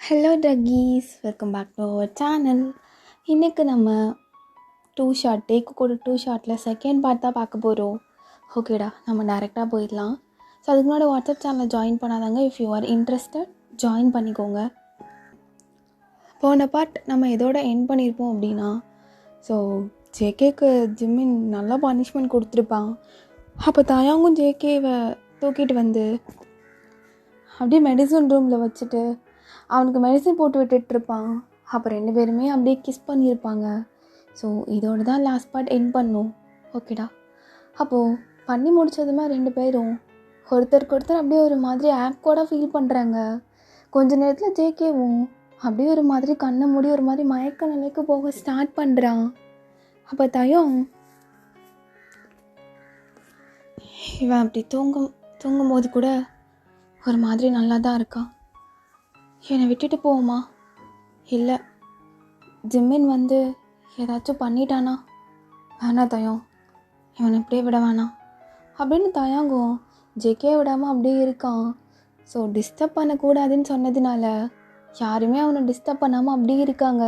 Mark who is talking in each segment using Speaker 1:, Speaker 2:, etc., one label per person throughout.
Speaker 1: Hello duckies, welcome back to our channel. இன்றைக்கு நம்ம டேக்கு கூட 2 ஷார்ட்டில் செகண்ட் பார்ட் தான் பார்க்க போகிறோம். ஓகேடா, நம்ம டேரெக்டாக போயிடலாம். ஸோ அதுக்கு முன்னாடி வாட்ஸ்அப் சேனலில் ஜாயின் பண்ணாதாங்க. If you are interested join பண்ணிக்கோங்க. போன பார்ட் நம்ம எதோட எண்ட் பண்ணியிருப்போம் அப்படின்னா, ஸோ ஜேகேக்கு ஜிம்மின் நல்லா பனிஷ்மெண்ட் கொடுத்துருப்பான். அப்போ தாயாங்கும் ஜேகேவை தூக்கிட்டு வந்து அப்படியே மெடிசன் ரூமில் வச்சுட்டு அவனுக்கு மெடிசன் போட்டு விட்டுட்ருப்பான். அப்போ 2 பேருமே அப்படியே கிஸ் பண்ணியிருப்பாங்க. ஸோ இதோடு தான் லாஸ்ட் பார்ட் எண்ட் பண்ணோம். ஓகேடா, அப்போது பண்ணி முடித்ததுமே 2 பேரும் ஒருத்தருக்கு ஒருத்தர் அப்படியே ஒரு மாதிரி ஆக்வர்டாக ஃபீல் பண்ணுறாங்க. கொஞ்ச நேரத்தில் ஜேகேவும் அப்படியே ஒரு மாதிரி கண்ணை மூடி ஒரு மாதிரி மயக்க நிலைக்கு போக ஸ்டார்ட் பண்ணுறான். அப்போ தயம் இவன் அப்படி தூங்கும் போது கூட ஒரு மாதிரி நல்லா தான் இருக்கான். என்னை விட்டுட்டு போவோமா, இல்லை ஜிம்மின் வந்து ஏதாச்சும் பண்ணிட்டானா, வேணாம் தயம், இவனை இப்படியே விட வேணாம் அப்படின்னு தயாங்கும் ஜேகே விடாமல் அப்படியே இருக்கான். ஸோ டிஸ்டர்ப் பண்ணக்கூடாதுன்னு சொன்னதுனால யாருமே அவனை டிஸ்டர்ப் பண்ணாமல் அப்படியே இருக்காங்க.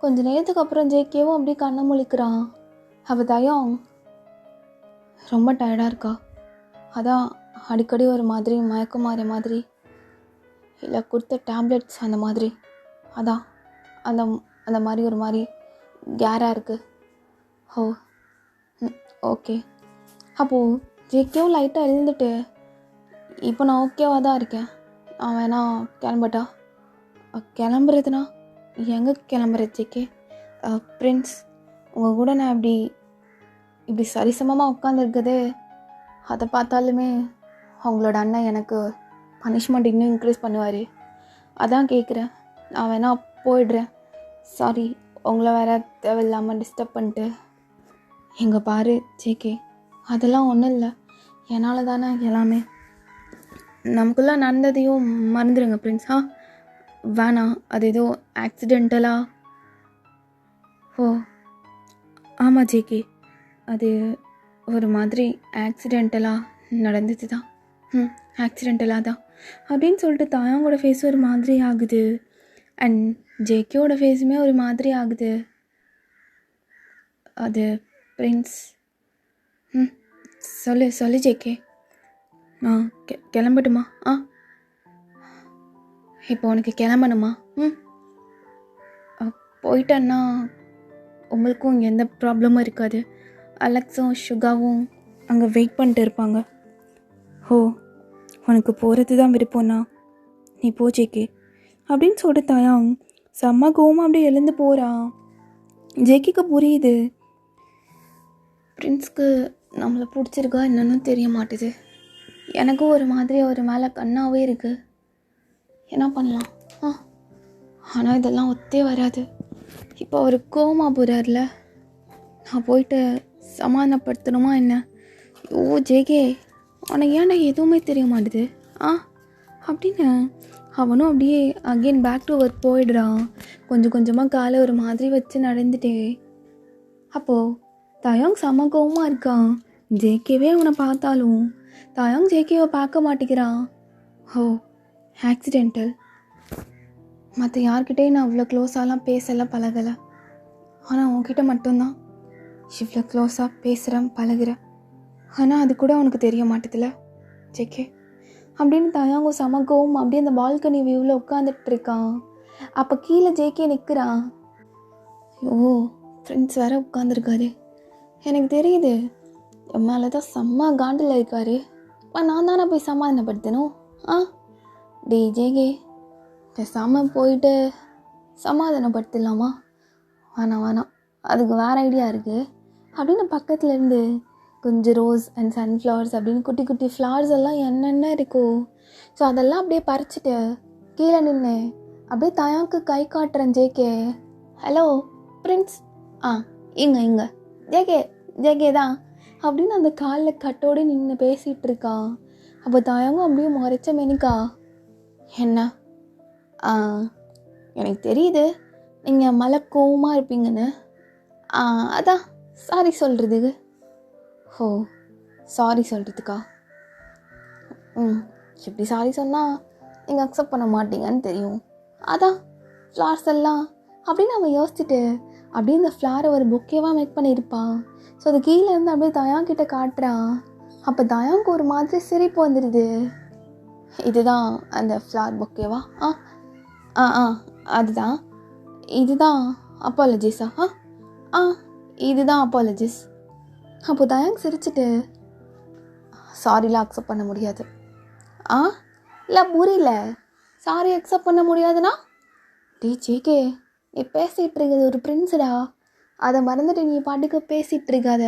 Speaker 1: கொஞ்சம் நேரத்துக்கு அப்புறம் ஜேகேவும் அப்படியே கண்ணை முழிக்கிறான். அவள் தயம் ரொம்ப டயர்டாக இருக்கா, அதான் அடிக்கடி ஒரு மாதிரி மயக்கம் மாறிய மாதிரி, இல்லை கொடுத்த டேப்லெட்ஸ் அந்த மாதிரி, அதான் அந்த அந்த மாதிரி ஒரு மாதிரி கேராக இருக்குது. ஓ ஓகே. அப்போது ஜேகேவும் லைட்டாக எழுந்துட்டு, இப்போ நான் ஓகேவாக தான் இருக்கேன், நான் வேணா கிளம்பட்டா? கிளம்புறதுனா எங்கே கிளம்புறது ஜேகே? பிரின்ஸ், உங்கள் கூட நான் இப்படி சரிசமமாக உட்காந்துருக்குதே, அதை பார்த்தாலுமே அவங்களோட அண்ணன் எனக்கு பனிஷ்மெண்ட் இன்னும் இன்க்ரீஸ் பண்ணுவார். அதான் கேட்குறேன், நான் வேணா போயிடுறேன். சாரி, உங்களை வேற தேவையில்லாமல் டிஸ்டர்ப் பண்ணிட்டு. எங்கே பாரு ஜேகே, அதெல்லாம் ஒன்றும் இல்லை, என்னால் தானே எல்லாமே. நமக்குள்ளே நடந்ததையும் மறந்துடுங்க பிரின்ஸ். வேணாம், அது ஏதோ ஆக்சிடென்டலா. ஓ ஆமாம் ஜேகே, அது ஒரு மாதிரி ஆக்சிடென்டலாக நடந்தது தான். ஆக்சிடென்டலாக தான் அப்படின்னு சொல்லிட்டு தாயாங்கோட ஃபேஸ் ஒரு மாதிரி ஆகுது. அண்ட் ஜேகேவோட ஃபேஸுமே ஒரு மாதிரி ஆகுது. அது பிரின்ஸ், சொல்லு ஜேகே, நான் கிளம்பட்டுமா? இப்போ உனக்கு கிளம்பணுமா? போயிட்டேன்னா உங்களுக்கும் எந்த ப்ராப்ளமும் இருக்காது. அலெக்ஸும் சுகாவும் அங்கே வெயிட் பண்ணிட்டு இருப்பாங்க. ஓ, உனக்கு போகிறது தான் விருப்பம்னா நீ போ ஜேகே அப்படின்னு சொல்லிட்டு தாயாங் செம்ம கோவமாக அப்படியே எழுந்து போகிறான். ஜேகேக்கு புரியுது, பிரின்ஸ்க்கு நம்மளை பிடிச்சிருக்கா என்னன்னு தெரிய மாட்டுது. எனக்கும் ஒரு மாதிரி ஒரு மேலே கண்ணாகவே இருக்குது. என்ன பண்ணலாம்? ஆனால் இதெல்லாம் ஒத்தே வராது. இப்போ ஒரு கோமா போகிறார்ல, நான் போயிட்டு சமாதானப்படுத்தணுமா என்ன? ஓ ஜேகே, உனக்கு ஏன்டா எதுவுமே தெரிய மாட்டுது அப்படின்னு அவனும் அப்படியே அகெயின் பேக் டு ஒர்க் போயிடுறான். கொஞ்சம் கொஞ்சமாக காலை ஒரு மாதிரி வச்சு நடந்துட்டே. அப்போது தயாங் செம கோவமாக இருக்கான். ஜேகேவே அவனை பார்த்தாலும் தயாங் ஜேகேவை பார்க்க மாட்டேங்கிறான். ஓ ஆக்சிடென்டல். மற்ற யார்கிட்டையும் நான் அவ்வளோ க்ளோஸாலாம் பேசலை, பழகலை. ஆனால் உன்கிட்ட மட்டும்தான் இவ்வளோ க்ளோஸாக பேசுகிறேன், பழகிறேன். ஆனால் அது கூட அவனுக்கு தெரிய மாட்டேதில்ல ஜேகே அப்படின்னு தயாங்கும் சமக்கவும் அப்படியே அந்த பால்கனி வியூவில் உட்காந்துட்டு இருக்கான். அப்போ கீழே ஜேகே நிற்கிறான். ஓ ஃப்ரெண்ட்ஸ் வேற உட்காந்துருக்காரு, எனக்கு தெரியுது என் மேலே தான் செம்ம காண்டில் இருக்காரு. இப்போ நான் தானே போய் சமாதானப்படுத்தணும். டே ஜேகே, பேசாமல் போயிட்டு சமாதானப்படுத்திடலாமா? வேணாம், அதுக்கு வேறு ஐடியா இருக்குது அப்படின்னு பக்கத்தில் இருந்து கொஞ்சம் ரோஸ் அண்ட் சன்ஃப்ளவர்ஸ் அப்படின்னு குட்டி குட்டி ஃப்ளவர்ஸ் எல்லாம் என்னென்ன இருக்கோ, ஸோ அதெல்லாம் அப்படியே பறிச்சுட்டு கீழே நின்று அப்படியே தயாக்கு கை காட்டுறேன். ஜேகே, ஹலோ பிரின்ஸ், இங்கே ஜேகே தான் அப்படின்னு அந்த காலில் கட்டோடு நின்று பேசிகிட்டு இருக்கான். அப்போ தயாங்கும் அப்படியே முறைச்ச மெனிக்கா, என்ன? எனக்கு தெரியுது நீங்கள் மலை கோவமாக இருப்பீங்கன்னு, அதான் சாரி சொல்கிறதுக்கு. ஓ சாரி சொல்கிறதுக்கா? எப்படி சாரி சொன்னால் நீங்கள் அக்செப்ட் பண்ண மாட்டீங்கன்னு தெரியும். அதான் ஃப்ளார்ஸ் எல்லாம் அப்படின்னு அவன் யோசிச்சுட்டு அப்படியே இந்த ஃப்ளாரை ஒரு பொக்கேவாக மேக் பண்ணியிருப்பான். ஸோ அது கீழே இருந்து அப்படியே தயாங்கிட்ட காட்டுறான். அப்போ தயாங்கு ஒரு மாதிரி சிரிப்பு வந்துடுது. இதுதான் அந்த ஃப்ளார் பொக்கேவா? ஆ ஆ ஆ அதுதான். இதுதான் அப்பாலஜிஸா? ஆ இதுதான் அப்பாலஜிஸ். அப்போ தயாங் சிரிச்சிட்டு சாரிலாம் அக்செப்ட் பண்ண முடியாது. ஆ இல்லை புரியல. சாரி அக்செப்ட் பண்ண முடியாதுன்னா? ஜேகே நீ பேசிகிட்டு இருக்கிறது ஒரு பிரின்ஸுடா, அதை மறந்துட்டு நீ பாட்டுக்கு பேசிகிட்டு இருக்காத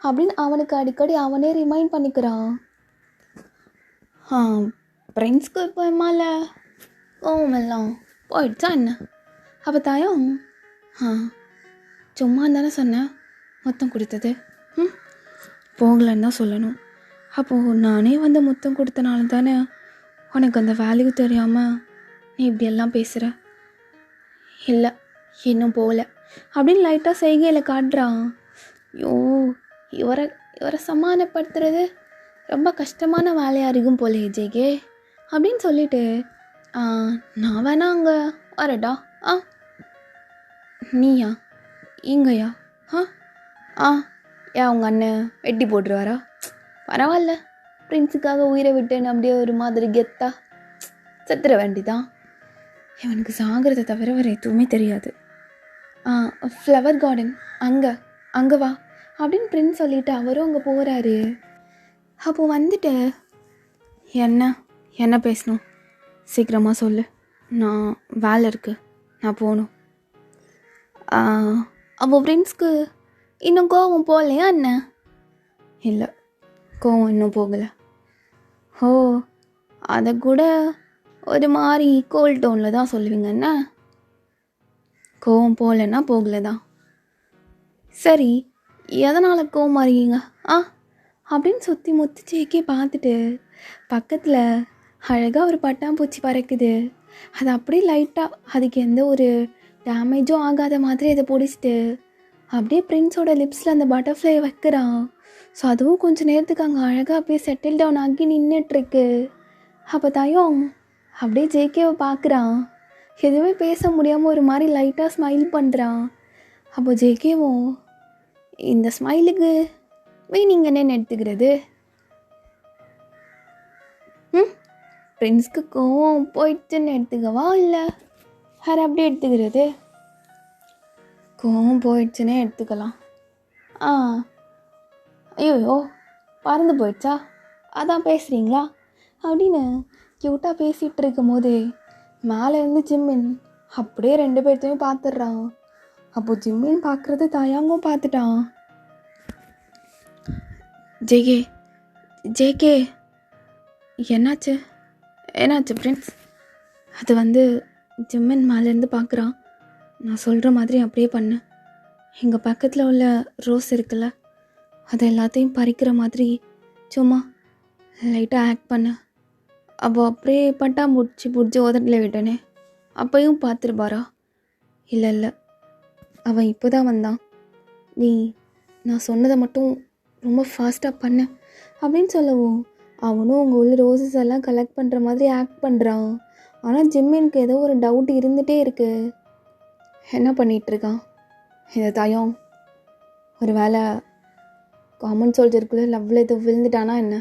Speaker 1: அப்படின்னு அவனுக்கு அடிக்கடி அவனே ரிமைண்ட் பண்ணிக்கிறான். பிரின்ஸ்க்கு இப்போ எம்மால கோவம் எல்லாம் போயிடுச்சா என்ன? அப்போ தாயம் சும்மா தானே சொன்னேன், முத்தம் கொடுத்தது போகலன்னு தான் சொல்லணும். அப்போது நானே வந்து முத்தம் கொடுத்தனால தானே உனக்கு அந்த வேல்யூ தெரியாமல் நீ இப்படியெல்லாம் பேசுகிற. இல்லை இன்னும் போகல அப்படின்னு லைட்டாக செய்கையில் காட்டுறான். ஐயோ இவரை சமாதானப்படுத்துறது ரொம்ப கஷ்டமான வேலையாக இருக்கும் போலே ஜேகே அப்படின்னு சொல்லிட்டு நான் வேணா அங்கே வரட்டா? நீயா இங்கயா? ஏன் உங்கள் அண்ணன் வெட்டி போட்டுருவாரா? பரவாயில்ல, பிரின்ஸுக்காக உயிரை விட்டேன்னு அப்படியே ஒரு மாதிரி கெத்தா செத்துற வேண்டிதான். இவனுக்கு சாகிறத தவிர வேறு எதுவுமே தெரியாது. ஃப்ளவர் கார்டன் அங்கே வா அப்படின்னு பிரின்ஸ் சொல்லிவிட்டு அவரும் அங்கே போகிறாரு. அப்போது வந்துட்டு என்ன பேசணும் சீக்கிரமாக சொல்லு, நான் வேலை இருக்குது, நான் போகணும். அப்போ பிரின்ஸ்க்கு இன்னும் கோவம் போகலையா என்ன? இல்லை கோவம் இன்னும் போகலை. ஓ அதை கூட ஒரு மாதிரி கோல்ட் டோனில் தான் சொல்லுவீங்க என்ன? கோவம் போகலைன்னா போகலை தான். சரி எதனால் கோவம் மாறிங்க அப்படின்னு சுற்றி முத்தி ஜேகே பார்த்துட்டு பக்கத்தில் அழகாக ஒரு பட்டாம்பூச்சி பறக்குது. அது அப்படியே லைட்டாக அதுக்கு எந்த ஒரு டேமேஜும் ஆகாத மாதிரி அதை பிடிச்சிட்டு அப்படியே பிரின்ஸோட லிப்ஸில் அந்த பட்டர்ஃப்ளை வைக்கிறான். ஸோ அதுவும் கொஞ்சம் நேரத்துக்கு அங்கே அழகாக அப்படியே செட்டில் டவுன் ஆகி நின்றுட்டுருக்கு. அப்போ தாயும் அப்படியே ஜேகேவை பார்க்குறான். எதுவுமே பேச முடியாமல் ஒரு மாதிரி லைட்டாக ஸ்மைல் பண்ணுறான். அப்போ ஜேகேவும் இந்த ஸ்மைலுக்கு மீனிங் என்னென்னு எடுத்துக்கிறது? பிரின்ஸ்க்கு கோவம் போயிடுச்சுன்னு எடுத்துக்கவா இல்லை வேறு அப்படி எடுத்துக்கிறது? கோவம் போயிடுச்சுன்னே எடுத்துக்கலாம். ஐயோ பறந்து போயிடுச்சா அதான் பேசுகிறீங்களா அப்படின்னு க்யூட்டாக பேசிகிட்டு இருக்கும் போது மேலே இருந்து ஜிம்மின் அப்படியே 2 பேர்த்தையும் பார்த்துடுறான். அப்போது ஜிம்மின் பார்க்குறது தாயாங்கும் பார்த்துட்டான். ஜேகே என்னாச்சு பிரின்ஸ்? அது வந்து ஜிம்மின் மேலேருந்து பார்க்குறான். நான் சொல்கிற மாதிரி அப்படியே பண்ணு. எங்கள் பக்கத்தில் உள்ள ரோஸ் இருக்குல்ல, அதை எல்லாத்தையும் பறிக்கிற மாதிரி சும்மா லைட்டாக ஆக்ட் பண்ண. அப்போ அப்படியே பட்டாம்பூச்சி பிடிச்சி உதட்டில் விட்டனே, அப்பையும் பார்த்துருப்பாரா? இல்லை அவன் இப்போ தான் வந்தான். நான் சொன்னதை மட்டும் ரொம்ப ஃபாஸ்ட்டாக பண்ண அப்படின்னு சொல்லவும் அவனும் உங்கள் உள்ள ரோசஸ் எல்லாம் கலெக்ட் பண்ணுற மாதிரி ஆக்ட் பண்ணுறான். ஆனால் ஜிம்மினுக்கு ஏதோ ஒரு டவுட் இருந்துகிட்டே இருக்குது. என்ன பண்ணிகிட்ருக்கான் இந்த தாயம்? ஒரு வேளை காமன் சோல்ஜருக்குள்ளே லவ்வில் எதுவும் விழுந்துட்டானா என்ன?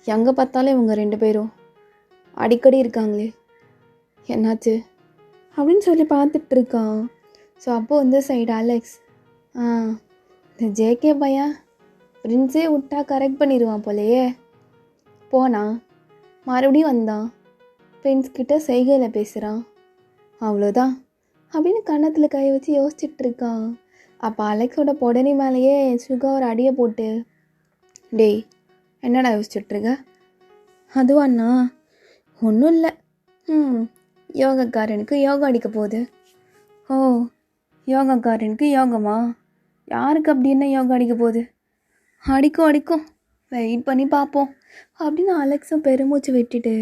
Speaker 1: எங்கே பார்த்தாலும் இவங்க 2 பேரும் அடிக்கடி இருக்காங்களே, என்னாச்சு அப்படின்னு சொல்லி பார்த்துட்ருக்கான். ஸோ அப்போ வந்து சைடு அலெக்ஸ் இந்த ஜேகே பையன் பிரின்ஸே விட்டா கரெக்ட் பண்ணிடுவான் போலையே. போனான், மறுபடியும் வந்தான், பிரின்ஸ்கிட்ட செய்கையில் பேசுகிறான், அவ்வளோதான் அப்படின்னு கன்னத்தில் கை வச்சு யோசிச்சுட்ருக்கான். அப்போ அலெக்ஸோட பொடனி மேலேயே சுகா ஒரு அடியை போட்டு, டேய் என்னடா யோசிச்சுட்ருக்க? அதுவாண்ணா ஒன்றும் இல்லை, யோகாக்காரனுக்கு யோகா அடிக்க போகுது. ஓ யோகாக்காரனுக்கு யோகமா? யாருக்கு அப்படி என்ன யோகா அடிக்க போகுது? அடிக்கும் வெயிட் பண்ணி பார்ப்போம் அப்படின்னு அலெக்ஸும் பெருமூச்சு விட்டுட்டு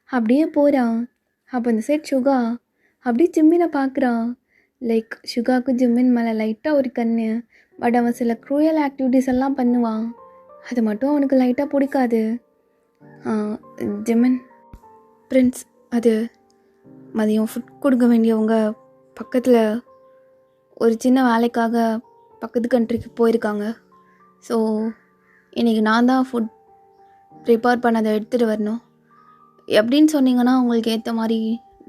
Speaker 1: அப்படியே போகிறான். அப்போ இந்த சைட் சுகா அப்படியே ஜிம்மினை பார்க்குறான். லைக் சுகாவுக்கு ஜிம்மின் மேலே லைட்டாக ஒரு கண்ணு. பட் அவன் சில க்ரூயல் ஆக்டிவிட்டீஸ் எல்லாம் பண்ணுவான், அது மட்டும் அவனுக்கு லைட்டாக பிடிக்காது. ஜிம்மின் பிரின்ஸ் அது மதியம் ஃபுட் கொடுக்க வேண்டியவங்க பக்கத்தில் ஒரு சின்ன வேலைக்காக பக்கத்து கண்ட்ரிக்கு போயிருக்காங்க. ஸோ இன்றைக்கி நான் தான் ஃபுட் ப்ரிப்பேர் பண்ணதை எடுத்துகிட்டு வரணும். எப்படின்னு சொன்னீங்கன்னா உங்களுக்கு ஏற்ற மாதிரி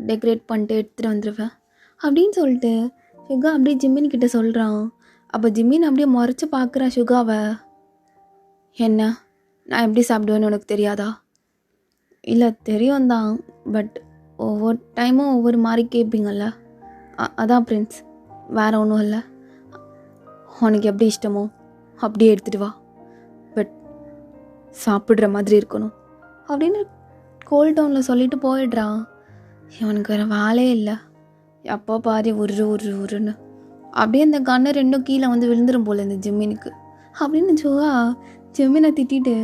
Speaker 1: டெக்கரேட் பண்ணிட்டு எடுத்துகிட்டு வந்துடுவேன் அப்படின்னு சொல்லிட்டு சுகா அப்படியே ஜிம்மின்கிட்ட சொல்கிறான். அப்போ ஜிம்மின் அப்படியே முறைச்சி பார்க்குறான் சுகாவை. என்ன, நான் எப்படி சாப்பிடுவேன்னு உனக்கு தெரியாதா? இல்லை தெரியும் தான், பட் ஒவ்வொரு டைமும் ஒவ்வொரு மாதிரி கேட்பீங்கள்ல, அதான் பிரின்ஸ், வேறு ஒன்றும் இல்லை. உனக்கு எப்படி இஷ்டமோ அப்படியே எடுத்துகிட்டு வா, பட் சாப்பிட்ற மாதிரி இருக்கணும் அப்படின்னு கோல் டவுனில் சொல்லிட்டு போயிடுறான். இவனுக்கு வேறு வேலையே இல்லை, எப்போ பாரு உருன்னு அப்படியே அந்த கண்ணை ரெண்டும் கீழே வந்து விழுந்துடும் போல் இந்த ஜிம்மினுக்கு அப்படின்னு சுகா ஜிம்மினை திட்டிட்டு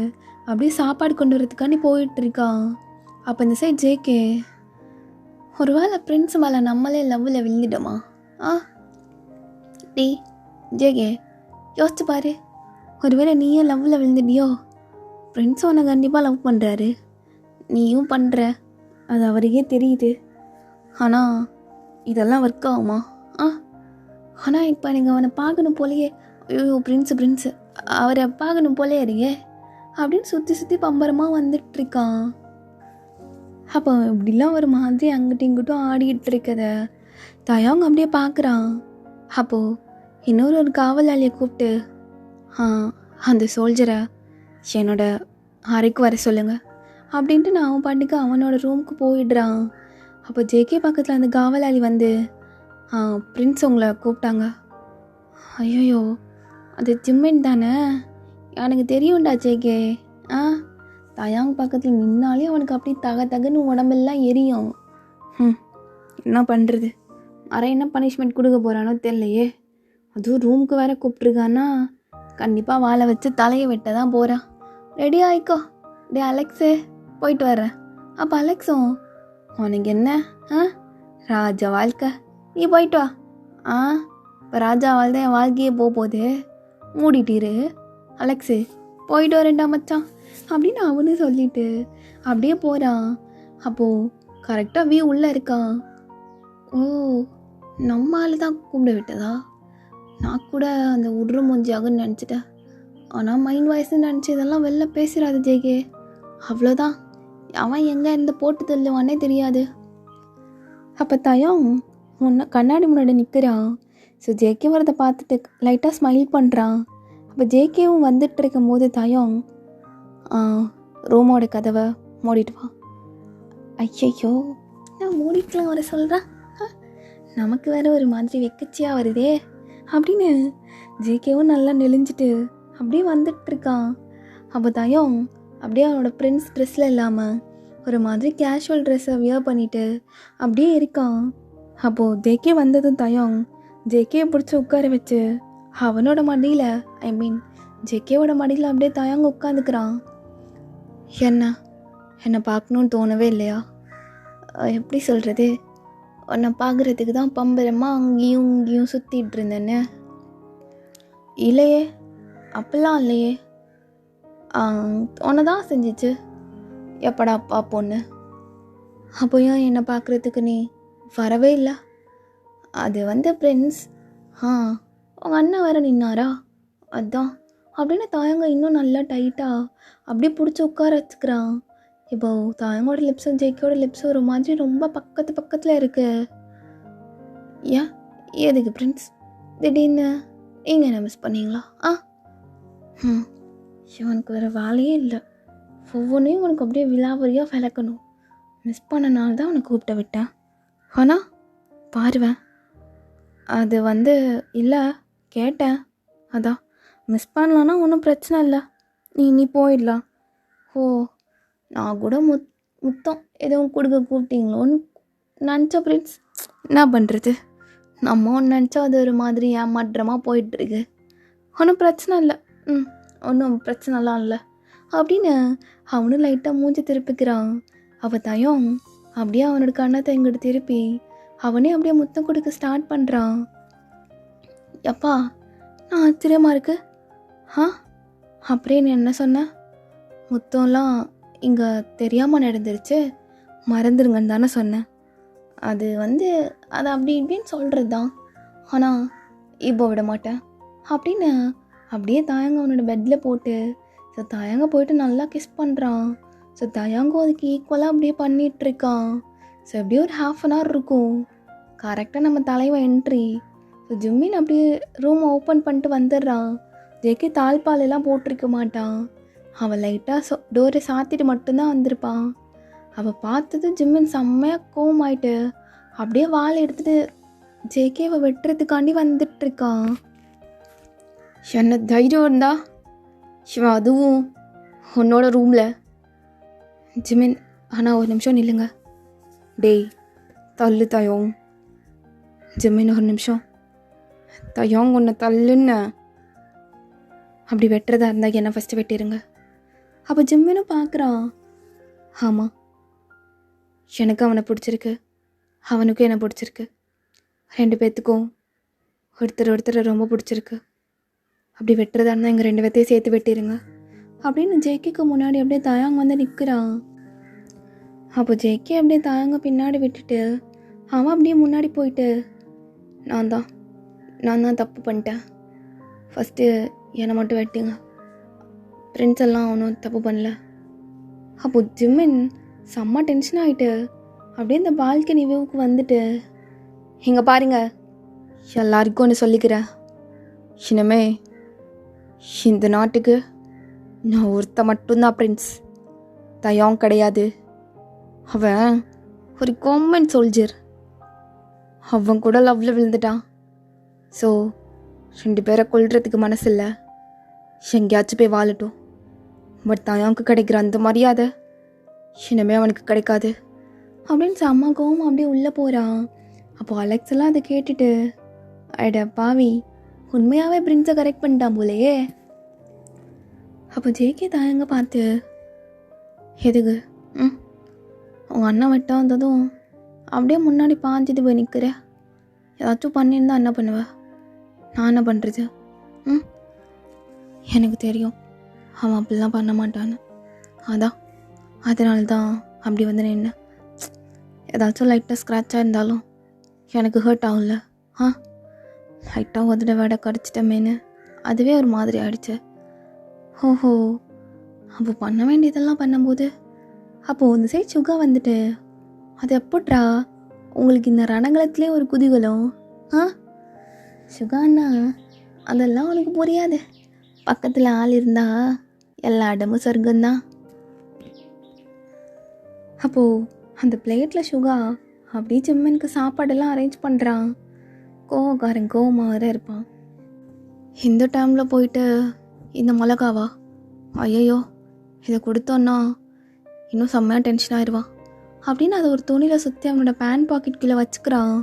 Speaker 1: அப்படியே சாப்பாடு கொண்டு வரதுக்காண்டி போயிட்டுருக்கான். அப்போ இந்த சைட் ஜேகே, ஒரு வேளை பிரின்ஸ் மேலே நம்மளே லவ்வில் விழுந்துட்டோமா? டே ஜேகே, யோசிச்சு பாரு, ஒருவேளை நீயும் லவ்வில் விழுந்துட்டியோ? பிரின்ஸ் உன்னை கண்டிப்பாக லவ் பண்ணுறாரு, நீயும் பண்ணுற, அது அவருக்கே தெரியுது. ஆனால் இதெல்லாம் ஒர்க் ஆகுமா? ஆனால் இப்போ நீங்கள் அவனை பார்க்கணும் போலையே, ஐயோ பிரின்ஸு அவரை பார்க்கணும் போலே அறியே அப்படின்னு சுற்றி பம்பரமாக வந்துட்டுருக்கான். அப்போ இப்படிலாம் ஒரு மாதிரி அங்கிட்டும் இங்கிட்டும் ஆடிக்கிட்டு இருக்கத தயாங் அப்படியே பார்க்குறான். அப்போது இன்னொரு காவலாளியை கூப்பிட்டு, அந்த சோல்ஜரை என்னோட அறைக்கு வர சொல்லுங்கள் அப்படின்ட்டு நான் அவன் பாட்டுக்கு அவனோட ரூமுக்கு போயிடுறான். அப்போ ஜேகே பக்கத்தில் அந்த காவலாளி வந்து, பிரின்ஸ் உங்களை கூப்பிட்டாங்க. ஐயோ அது ஜிம்மின் தானே, எனக்கு தெரியும்டா ஜேகே. தயாங் பக்கத்தில் நின்னாலே அவனுக்கு அப்படி தகன்னு உடம்பெல்லாம் எரியும். என்ன பண்ணுறது, அரை என்ன பனிஷ்மெண்ட் கொடுக்க போகிறானோ தெரியலையே. அதுவும் ரூமுக்கு வேற கூப்பிட்ருக்கான்னா கண்டிப்பாக வாழை வச்சு தலையை வெட்ட தான் போகிறான். ரெடி ஆயிக்கோ டே அலெக்ஸு, போயிட்டு வர்றேன். அப்போ அலெக்ஸும், உனக்கு என்ன ராஜா வாழ்க்கை, நீ போயிட்டு வா. இப்போ ராஜா வாழ்தான் என் வாழ்க்கையே போகுது, மூடிட்டிரு அலெக்ஸு, போயிட்டு வரேன்டா மச்சான் அப்படின்னு அவனு சொல்லிட்டு அப்படியே போகிறான். அப்போது கரெக்டாக வியூ உள்ளே இருக்கான். ஓ, நம்ம ஆள் தான் கூப்பிட விட்டதா? நான் கூட அந்த உட்ரு மூஞ்சியாகுன்னு நினச்சிட்டேன். ஆனால் மைண்ட் வாய்ஸ்ன்னு நினச்சி இதெல்லாம் வெளில பேசுகிறாது ஜேகே, அவ்வளோதான். அவன் எங்கே இருந்து போட்டு தள்ளுவானே தெரியாது. அப்போ தயம் கண்ணாடி முன்னாடி நிற்கிறான். ஸோ ஜேகே வரதை பார்த்துட்டு லைட்டாக ஸ்மைல் பண்ணுறான். அப்போ ஜேகேவும் வந்துட்டு இருக்கும் போது தயம், ரூமோட கதவை மூடிட்டு வா. ஐயோ, நான் மூடிட்டுலாம் வர சொல்கிறேன், நமக்கு வேறு ஒரு மாதிரி வெக்கச்சியாக வருதே அப்படின்னு ஜேகேவும் நல்லா நெளிஞ்சிட்டு அப்படியே வந்துட்டுருக்கான். அப்போ தயம் அப்படியே அவனோட பிரின்ஸ் ட்ரெஸ்ஸில் இல்லாமல் ஒரு மாதிரி கேஷுவல் ட்ரெஸ்ஸை வியர் பண்ணிவிட்டு அப்படியே இருக்கான். அப்போது ஜேகே வந்ததும் தயம் ஜேகேயை பிடிச்சி உட்கார வச்சு அவனோட மடியில் ஜேகேவோட மடியில் அப்படியே தயங்க உட்காந்துக்கிறான். என்னை பார்க்கணுன்னு தோணவே இல்லையா? எப்படி சொல்கிறது, உன்னை பார்க்குறதுக்கு தான் பம்பரமாக அங்கேயும் இங்கேயும் சுற்றிட்டு இருந்தேன்னு. இல்லையே, அப்பெல்லாம் இல்லையே, உன்னை தான் செஞ்சிச்சு. எப்படா பார்ப்போன்னு. அப்போ ஏன் என்னை பார்க்குறதுக்கு நீ வரவே இல்லை? அது ஃப்ரெண்ட்ஸ், உங்கள் அண்ணன் வேறு நின்னாரா, அதான் அப்படின்னு தாயங்க இன்னும் நல்லா டைட்டாக அப்படியே பிடிச்சி உட்கார வச்சுக்கிறான். இப்போ தாயங்கோட லிப்ஸும் ஜேக்கோட லிப்ஸும் ஒரு மாதிரி ரொம்ப பக்கத்தில் இருக்கு. ஏன் எதுக்கு ஃப்ரெண்ட்ஸ் திடீர்னு நீங்கள் என்ன மிஸ் பண்ணீங்களா? இவனுக்கு வேறு வேலையே இல்லை, ஒவ்வொன்றையும் உனக்கு அப்படியே விலாவரியாக விளக்கணும். மிஸ் பண்ணனால தான் உனக்கு கூப்பிட்ட விட்டேன். ஆனால் பாருவேன், அது இல்லை கேட்டேன், அதான் மிஸ் பண்ணலான்னா ஒன்றும் பிரச்சனை இல்லை, நீ போயிடலாம். ஓ, நான் கூட முத்தம் எதுவும் கொடுக்க கூப்பிட்டீங்களோன்னு நினச்ச ஃப்ரெண்ட்ஸ். என்ன பண்ணுறது, நம்ம ஒன்று நினச்சா அது ஒரு மாதிரி ஏமாற்றமாக போயிட்டுருக்கு. ஒன்றும் பிரச்சனை இல்லை, ஒன்றும் பிரச்சனைலாம் இல்லை அப்படின்னு அவனும் லைட்டாக மூஞ்சி திருப்பிக்கிறான். அவள் தயம் அப்படியே அவனோட கண்ணத்தை எங்கிட்ட திருப்பி அவனே அப்படியே முத்தம் கொடுக்க ஸ்டார்ட் பண்ணுறான். அப்பா, நான் ஆச்சரியமாக இருக்கு. அப்படியே நீ என்ன சொன்ன? முத்தம்லாம் இங்கே தெரியாமல் நடந்துருச்சு, மறந்துருங்கன்னு தானே சொன்னேன். அது வந்து அது அப்படி இப்படின்னு சொல்கிறது தான், ஆனால் இப்போ விட மாட்டேன் அப்படின்னு அப்படியே தாயங்க அவனோட பெட்டில் போட்டு ஸோ தாயங்க போயிட்டு நல்லா கிஸ் பண்ணுறான். ஸோ தயாங்கும் அதுக்கு ஈக்குவலாக அப்படியே பண்ணிகிட்ருக்கான். ஸோ எப்படியும் ஒரு 1/2 hour இருக்கும். கரெக்டாக நம்ம தலைவன் என்ட்ரி. ஸோ ஜிம்மின் அப்படியே ரூமை ஓப்பன் பண்ணிட்டு வந்துடுறான். ஜேகே தாழ்பாலெல்லாம் போட்டிருக்க மாட்டான். அவன் லைட்டாக டோரை சாத்திட்டு மட்டும்தான் வந்திருப்பான். அவள் பார்த்தது ஜிம்மின் செம்மையாக கோவமாயிட்டு அப்படியே வாள் எடுத்துகிட்டு ஜேகேவை வெட்டுறதுக்காண்டி வந்துட்டுருக்கான். என்ன தைரியம் இருந்தா சிவா, அதுவும் உன்னோட ரூமில். ஜிமின், ஆனால் ஒரு நிமிஷம் நில்லுங்க. டேய் தள்ளு தயோங். ஜிமின் ஒரு நிமிஷம். தயோங் உன்னை தள்ளுன்னு. அப்படி வெட்டுறதா இருந்தால் என்ன ஃபஸ்ட்டு வெட்டிடுங்க. அப்போ ஜிம்மினும் பார்க்குறான். ஆமாம், எனக்கு அவனை பிடிச்சிருக்கு, அவனுக்கும் என்னை பிடிச்சிருக்கு. 2 பேர்த்துக்கும் ஒருத்தர் ரொம்ப பிடிச்சிருக்கு. அப்படி வெட்டுறதா இருந்தால் எங்கள் 2 பேர்த்தையும் சேர்த்து வெட்டிடுங்க அப்படின்னு ஜேகேக்கு முன்னாடி அப்படியே தயாங் வந்து நிற்கிறான். அப்போ ஜேகே அப்படியே தயாங்க பின்னாடி விட்டுட்டு அவன் அப்படியே முன்னாடி போயிட்டு, நான் தான் தப்பு பண்ணிட்டேன், ஃபஸ்ட்டு என்னை மட்டும் வெட்டுங்க, ஃப்ரெண்ட்ஸ் எல்லாம் அவனும் தப்பு பண்ணல. அப்போ ஜிம்மின் செம்ம டென்ஷன் ஆகிட்டு அப்படியே இந்த பால்கனி வியூவுக்கு வந்துட்டு, இங்கே பாருங்க, எல்லாருக்கும் ஒன்று சொல்லிக்கிறேன், இனிமே இந்த நாட்டுக்கு நான் ஒருத்த மட்டும்தான் பிரின்ஸ், தயாங் கிடையாது. அவன் ஒரு கவர்மெண்ட் சோல்ஜர், அவன் கூட லவ்வில் விழுந்துட்டான். ஸோ 2 பேரை கொல்றதுக்கு மனசு இல்லை, எங்கேயாச்சும் போய் வாழட்டும். பட் தயாங்க்கு கிடைக்கிற அந்த மரியாதை இனிமே அவனுக்கு கிடைக்காது அப்படின்னு செம்ம கோவம் அப்படியே உள்ளே போகிறான். அப்போது அலெக்ஸ் எல்லாம் அதை கேட்டுட்டு, அட பாவி, உண்மையாகவே பிரின்ஸை கரெக்ட் பண்ணிட்டான் போலையே. அப்போ ஜேகே தாயங்க பார்த்து, எதுக்கு உங்கள் அண்ணன் வெட்ட வந்ததும் அப்படியே முன்னாடி பாஞ்சிட்டு போய் நிற்கிற, ஏதாச்சும் பண்ணியிருந்தா என்ன பண்ணுவேன், நான் என்ன பண்ணுறது? எனக்கு தெரியும் அவன் அப்படிலாம் பண்ண மாட்டான்னு, அதனால தான் அப்படி வந்து நின்று. ஏதாச்சும் லைட்டாக ஸ்க்ராட்சாக இருந்தாலும் எனக்கு ஹர்ட் ஆகும்ல, லைட்டாக உதட வேட கடிச்சிட்டமேனு அதுவே ஒரு மாதிரி ஆயிடுச்சு. ஓஹோ, அப்போ பண்ண வேண்டியதெல்லாம் பண்ணும்போது அப்போது இந்த சைட் சுகா வந்துட்டு, அது எப்பட்றா உங்களுக்கு இந்த ரணங்களத்துலேயே ஒரு குதிகளும்? சுகாண்ணா, அதெல்லாம் உனக்கு புரியாது, பக்கத்தில் ஆள் இருந்தா எல்லா இடமும் சொர்க்கம்தான். அப்போது அந்த பிளேட்டில் சுகா அப்படியே ஜிம்மனுக்கு சாப்பாடெல்லாம் அரேஞ்ச் பண்ணுறான். கோவக்காரன் கோவமாக வேற இருப்பான். இந்த டைமில் போயிட்டு இந்த மிளகாவா, ஐயோ இதை கொடுத்தோன்னா இன்னும் செம்மையாக டென்ஷன் ஆயிடுவான் அப்படின்னு அதை ஒரு துணியில் சுற்றி அவனோட பேண்ட் பாக்கெட் கீழே வச்சுக்கிறான்.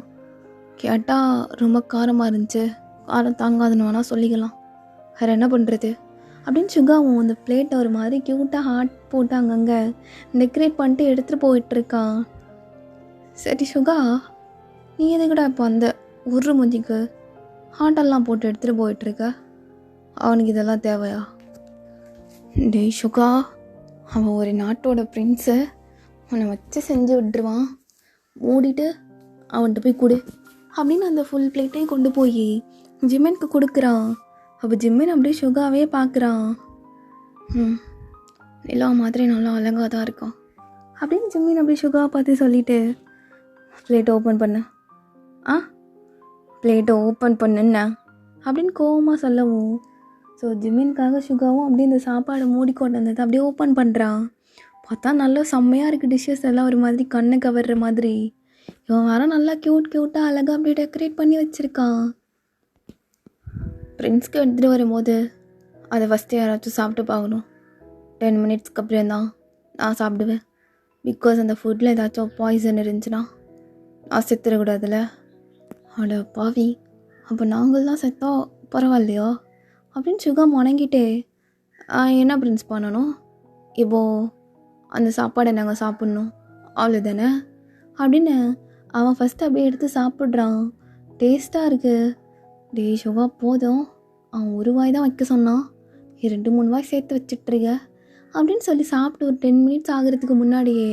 Speaker 1: கேட்டால் ரொம்ப காரமாக இருந்துச்சு, காரம் தாங்காதுன்னு வேணால் சொல்லிக்கலாம், வேறு என்ன பண்ணுறது அப்படின்னு சுகாவும் அந்த பிளேட்டை ஒரு மாதிரி க்யூட்டாக ஹார்ட் போட்டு அங்கங்கே டெக்கரேட் பண்ணிட்டு எடுத்துகிட்டு போயிட்டுருக்கான். சரி சுகா, நீ எதுக்கூட இப்போ அந்த உரு முஞ்சிக்கு ஹார்ட்டெல்லாம் போட்டு எடுத்துகிட்டு போயிட்டுருக்க, அவனுக்கு இதெல்லாம் தேவையா? டேய் சுகா, அவன் ஒரு நாட்டோட பிரின்ஸை அவனை வச்சு செஞ்சு விட்டுருவான், மூடிட்டு அவன்கிட்ட போய் கொடு அப்படின்னு அந்த ஃபுல் பிளேட்டையும் கொண்டு போய் ஜிம்மனுக்கு கொடுக்குறான். அப்போ ஜிம்மன் அப்படியே சுகாவே பார்க்குறான். நிலா மாதிரி நல்லா அழகாக தான் இருக்கான் அப்படின்னு ஜிம்மின் அப்படியே சுகாவை பார்த்து சொல்லிவிட்டு, பிளேட்டை ஓப்பன் பண்ண பிளேட்டை ஓப்பன் பண்ணுன்னா அப்படின்னு கோவமாக சொல்லவும், ஸோ ஜிம்மின்காக சுகாவும் அப்படியே இந்த சாப்பாடை மூடிக்கொண்டு வந்தது அப்படியே ஓப்பன் பண்ணுறான். பார்த்தா நல்லா செம்மையாக இருக்குது, டிஷ்ஷஸ் எல்லாம் ஒரு மாதிரி கண்ணை கவர்ற மாதிரி. இவன் வர நல்லா க்யூட்டாக அழகாக அப்படியே டெக்கரேட் பண்ணி வச்சுருக்கான். ஃப்ரெண்ட்ஸ்க்கு எடுத்துகிட்டு வரும்போது அதை ஃபஸ்ட்டு யாராச்சும் சாப்பிட்டு பார்க்கணும், 10 minutesக்கு அப்புறம் தான் நான் சாப்பிடுவேன். பிகாஸ் அந்த ஃபுட்டில் ஏதாச்சும் பாய்சன் இருந்துச்சுன்னா நான் செத்துடக்கூடாதுல்ல. அட பாவி, அப்போ நாங்கள்லாம் செத்தா பரவாயில்லையா அப்படின்னு சுகா முணங்கிட்டே, என்ன பிரின்ஸ் பண்ணணும், இப்போது அந்த சாப்பாடை நாங்கள் சாப்பிட்ணும் அவ்வளோதானே அப்படின்னு அவன் ஃபஸ்ட்டு அப்படியே எடுத்து சாப்பிட்றான். டேஸ்ட்டாக இருக்குது. டே சுகா போதும், அவன் ஒரு வாய் தான் வைக்க சொன்னான், 2-3 வாய் சேர்த்து வச்சிட்ருக்க அப்படின்னு சொல்லி சாப்பிட்டு ஒரு 10 minutes ஆகிறதுக்கு முன்னாடியே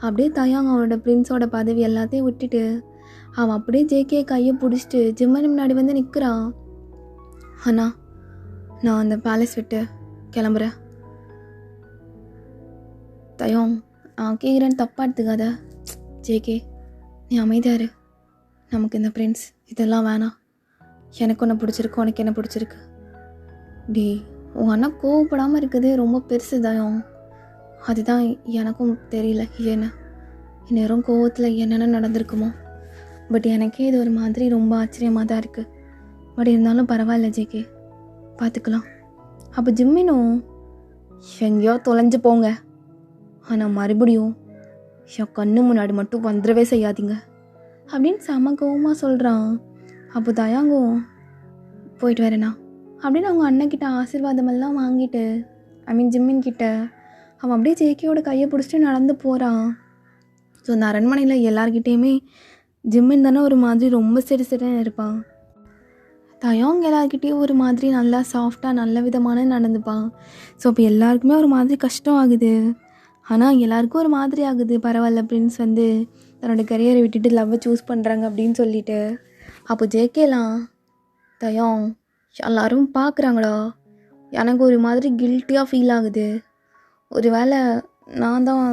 Speaker 1: அப்படியே தயாங் அவனோட பிரின்ஸோட பதவி எல்லாத்தையும் விட்டுட்டு அவன் அப்படியே ஜேகே கையை பிடிச்சிட்டு ஜிம்மன் முன்னாடி வந்து நிற்கிறான். அண்ணா, நான் அந்த பேலஸ் விட்டு கிளம்புறேன். தயாங், நான் கேட்குறேன்னு தப்பாக எடுத்துக்காத. ஜேகே, நீ அமைதியாரு. நமக்கு இந்த பிரின்ஸ் இதெல்லாம் வேணாம். எனக்கு ஒன்று பிடிச்சிருக்கு, உனக்கு என்ன பிடிச்சிருக்கு? டி, உங்கள் அண்ணா கோவப்படாமல் இருக்குது ரொம்ப பெருசு தயம். அதுதான் எனக்கும் தெரியல ஏன்னு. இந்நேரம் கோவத்தில் என்னென்ன நடந்திருக்குமோ. பட் எனக்கே இது ஒரு மாதிரி ரொம்ப ஆச்சரியமாக தான் இருக்குது. பட் இருந்தாலும் பரவாயில்ல ஜேகே, பார்த்துக்கலாம். அப்போ ஜிம்மினும் எங்கேயோ தொலைஞ்சு போங்க, ஆனால் மறுபடியும் என் கண்ணு முன்னாடி மட்டும் வந்துடவே செய்யாதீங்க அப்படின்னு செம கோவமாக சொல்கிறான். அப்போ தயாங்கும் போயிட்டு வரேண்ணா அப்படின்னு அவங்க அண்ணன்கிட்ட ஆசீர்வாதமெல்லாம் வாங்கிட்டு ஜிம்மின் கிட்ட அவன் அப்படியே ஜேகேயோட கையை பிடிச்சிட்டு நடந்து போகிறான். ஸோ அந்த அரண்மனையில் எல்லார்கிட்டேயுமே ஜிம்மின் தானே ஒரு மாதிரி ரொம்ப சிறு சிறுன்னு இருப்பான். தயாங் எல்லார்கிட்டேயும் ஒரு மாதிரி நல்லா சாஃப்டாக நல்ல விதமான நடந்துப்பான். ஸோ இப்போ எல்லாருக்குமே ஒரு மாதிரி கஷ்டம் ஆகுது. ஆனால் எல்லாருக்கும் ஒரு மாதிரி ஆகுது, பரவாயில்ல பிரின்ஸ் வந்து தன்னோட கரியரை விட்டுட்டு லவ்வை சூஸ் பண்ணுறாங்க அப்படின்னு சொல்லிட்டு. அப்போ ஜேகேலாம் தயாங் எல்லாரும் பார்க்குறாங்களா, எனக்கு ஒரு மாதிரி கில்ட்டியாக ஃபீல் ஆகுது. ஒரு வேளை நான் தான்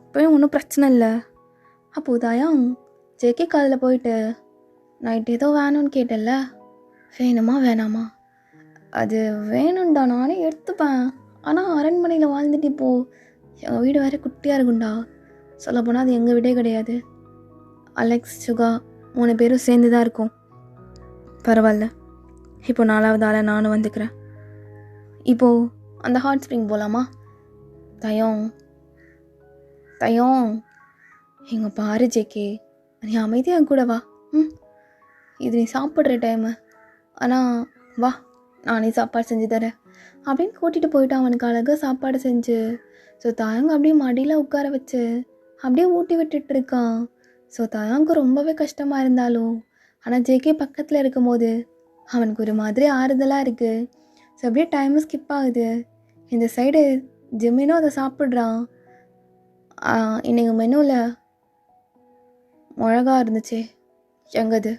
Speaker 1: இப்போயும் ஒன்றும் பிரச்சனை இல்லை. அப்போது தயாங் ஜேகே காதில் போயிட்டு நைட்டு ஏதோ வேணும்னு கேட்டல, வேணுமா வேணாமா? அது வேணும்டா, நானே எடுத்துப்பேன். ஆனால் அரண்மனையில் வாழ்ந்துட்டு இப்போது எங்கள் வீடு வேறு குட்டியாக இருக்குண்டா. சொல்லப்போனால் அது எங்கள் வீடே கிடையாது. அலெக்ஸ், சுகா 3 பேரும் சேர்ந்து தான் இருக்கோம். பரவாயில்ல, இப்போ 4வது ஆளை நானும் வந்துக்கிறேன். இப்போது அந்த ஹாட் ஸ்ப்ரிங் போகலாமா? தயாங் எங்கள் பாரு ஜேகே, நீ அமைதியாக கூட வா. இது நீ சாப்பிட்ற டைமு, ஆனால் வா நானே சாப்பாடு செஞ்சு தரேன் அப்படின்னு கூட்டிகிட்டு போயிட்டு அவனுக்கு அழகாக சாப்பாடு செஞ்சு ஸோ தயாங்க அப்படியே மடியில் உட்கார வச்சு அப்படியே ஊட்டி விட்டுட்டு இருக்கான். ஸோ தயாங்கு ரொம்பவே கஷ்டமாக இருந்தாலும் ஆனால் ஜேகே பக்கத்தில் இருக்கும் போது அவனுக்கு ஒரு மாதிரி ஆறுதலாக இருக்குது. ஸோ அப்படியே டைமும் ஸ்கிப் ஆகுது. இந்த சைடு ஜிம்மினும் அதை சாப்பிட்றான். இன்றைக்கி மெனுவில் மிளகா இருந்துச்சு, எங்கது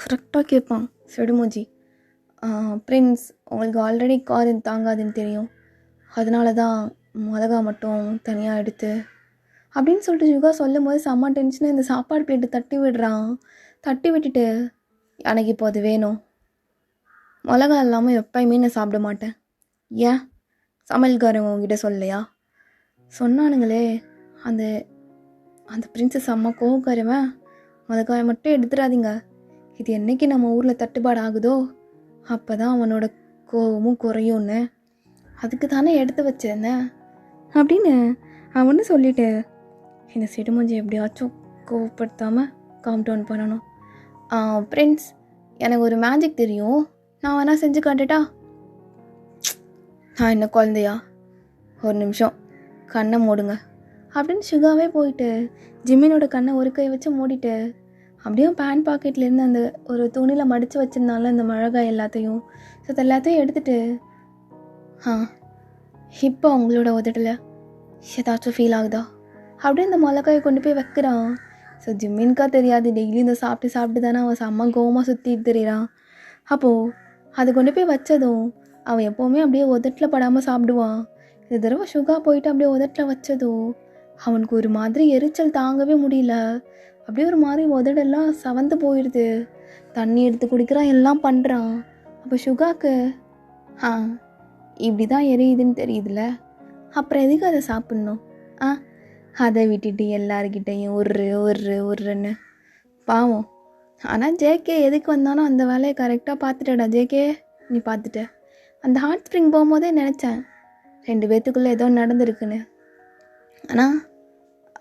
Speaker 1: கரெக்டாக கேட்பான் செடுமூஞ்சி. பிரின்ஸ், உங்களுக்கு ஆல்ரெடி கார் தாங்காதுன்னு தெரியும், அதனால தான் மிளகா மட்டும் தனியாக எடுத்து அப்படின்னு சொல்லிட்டு யுகா சொல்லும் போது செம்ம டென்ஷனாக இந்த சாப்பாடு பிளேட்டு தட்டி விடுறான். தட்டி விட்டுட்டு எனக்கு இப்போ அது வேணும், மிளகா இல்லாமல் எப்பயுமே நான் சாப்பிட மாட்டேன். ஏன் சமையல்காரங்க உங்ககிட்ட சொல்லலையா? சொன்னானுங்களே, அந்த அந்த பிரின்ஸஸ் அம்மா கோவக்காரவன், மிளகாயை மட்டும் எடுத்துடாதீங்க, இது என்றைக்கு நம்ம ஊரில் தட்டுப்பாடு ஆகுதோ அப்போ தான் அவனோட கோவமும் குறையும்னு, அதுக்கு தானே எடுத்து வச்சிருந்தேன் அப்படின்னு அவனு சொல்லிட்டு இந்த சிடுமூஞ்சி எப்படியாச்சும் கோவப்படுத்தாமல் காம் டவுன் பண்ணணும். பிரின்ஸ், எனக்கு ஒரு மேஜிக் தெரியும், நான் வேணா செஞ்சு காட்டுட்டா? நான் என்ன குழந்தையா? ஒரு நிமிஷம் கண்ணை மூடுங்க அப்படின்னு சுகாவே போயிட்டு ஜிம்மினோட கண்ணை ஒரு கை வச்சு மூடிட்டு அப்படியே பேண்ட் பாக்கெட்லேருந்து அந்த ஒரு துணியில் மடித்து வச்சுருந்தால அந்த மிளகாய் எல்லாத்தையும் ஸோ அது எல்லாத்தையும் எடுத்துகிட்டு இப்போ உங்களோட உதட்டில் ஏதாச்சும் ஃபீல் ஆகுதா அப்படியே இந்த மிளகாயை கொண்டு போய் வைக்கிறான். ஸோ ஜிம்மின்கா தெரியாது, டெய்லி இந்த சாப்பிட்டு தானே அவன் செம்ம கோவமாக சுற்றிட்டு தெரியிறான். அப்போது அது கொண்டு போய் வச்சதும் அவன் எப்போவுமே அப்படியே உதட்டில் படாமல் சாப்பிடுவான். இந்த தடவை சுகா போயிட்டு அப்படியே உதட்டில் வச்சதும் அவனுக்கு ஒரு மாதிரி எரிச்சல் தாங்கவே முடியல. அப்படியே ஒரு மாதிரி உதடெல்லாம் சவந்து போயிடுது. தண்ணி எடுத்து குடிக்கிறான், எல்லாம் பண்ணுறான். அப்போ சுகாக்கு இப்படி தான் எரியுதுன்னு தெரியுதுல்ல, அப்புறம் எதுக்கு அதை சாப்பிட்ணும்? அதை விட்டுட்டு எல்லாருக்கிட்டையும் உருன்னு பாவம். ஆனால் ஜேகே எதுக்கு வந்தானோ அந்த வேலையை கரெக்டாக பார்த்துட்டடா ஜேகே, நீ பார்த்துட்ட. அந்த ஹாட் ஸ்ப்ரிங் போகும்போதே நினச்சேன் 2 பேர்த்துக்குள்ளே ஏதோ நடந்திருக்குன்னு, ஆனால்